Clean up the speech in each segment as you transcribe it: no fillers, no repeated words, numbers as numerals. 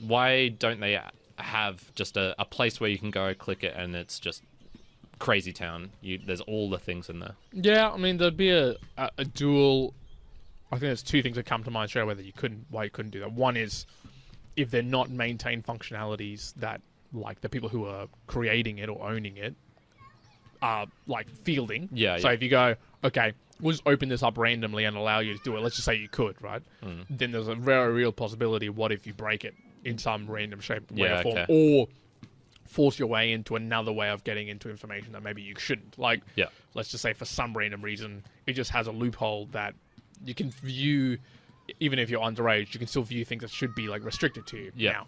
why don't they have just a place where you can go click it and it's just crazy town? There's all the things in there. Yeah, I mean, there'd be a dual... I think there's two things that come to mind straight away why you couldn't do that. One is if they're not maintained functionalities that, like, the people who are creating it or owning it are, like, fielding. Yeah, so if you go, okay, we'll just open this up randomly and allow you to do it. Let's just say you could, right? Then there's a very real possibility, what if you break it in some random shape, way, or form? Or force your way into another way of getting into information that maybe you shouldn't. Like, let's just say for some random reason, it just has a loophole that you can view, even if you're underage, you can still view things that should be, like, restricted to you. Now,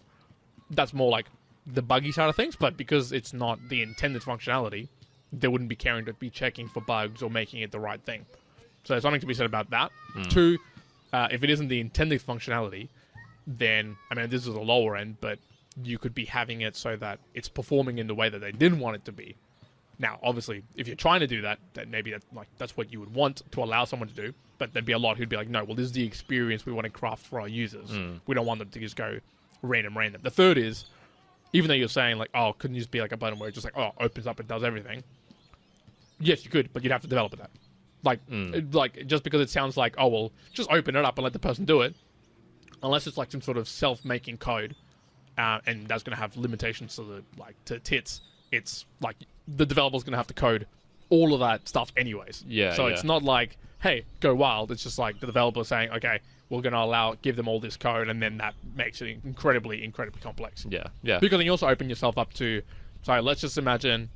that's more like the buggy side of things, but because it's not the intended functionality, they wouldn't be caring to be checking for bugs or making it the right thing. So there's something to be said about that. Two, if it isn't the intended functionality, then, I mean, this is a lower end, but you could be having it so that it's performing in the way that they didn't want it to be. Now, obviously, if you're trying to do that, then maybe that's what you would want to allow someone to do. But there'd be a lot who'd be like, no, well, this is the experience we want to craft for our users. We don't want them to just go random. The third is, even though you're saying, like, oh, couldn't you just be like a button where it just, like, oh, opens up and does everything? Yes, you could, but you'd have to develop that. Like, just because it sounds like, oh, well, just open it up and let the person do it, unless it's like some sort of self-making code, and that's going to have limitations to tits. It's like the developer's going to have to code all of that stuff anyways. So it's not like, hey, go wild. It's just like the developer saying, okay, we're going to give them all this code, and then that makes it incredibly, incredibly complex. Because then you also open yourself up to, sorry, let's just imagine,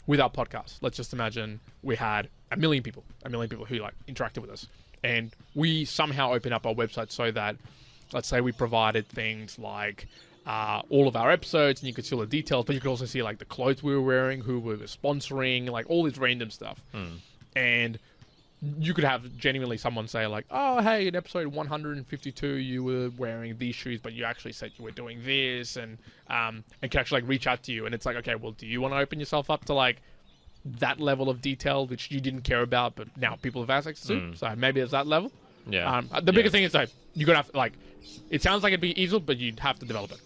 with our podcast, let's just imagine we had a million people who, like, interacted with us, and we somehow open up our website so that, let's say we provided things like all of our episodes, and you could see all the details, but you could also see, like, the clothes we were wearing, who we were sponsoring, like, all this random stuff. And you could have genuinely someone say, like, oh, hey, in episode 152 you were wearing these shoes, but you actually said you were doing this, and can actually, like, reach out to you. And it's like, okay, well, do you want to open yourself up to, like, that level of detail which you didn't care about, but now people have access to? So maybe it's that level. The biggest thing is that you're gonna have to, like, it sounds like it'd be easy, but you'd have to develop it.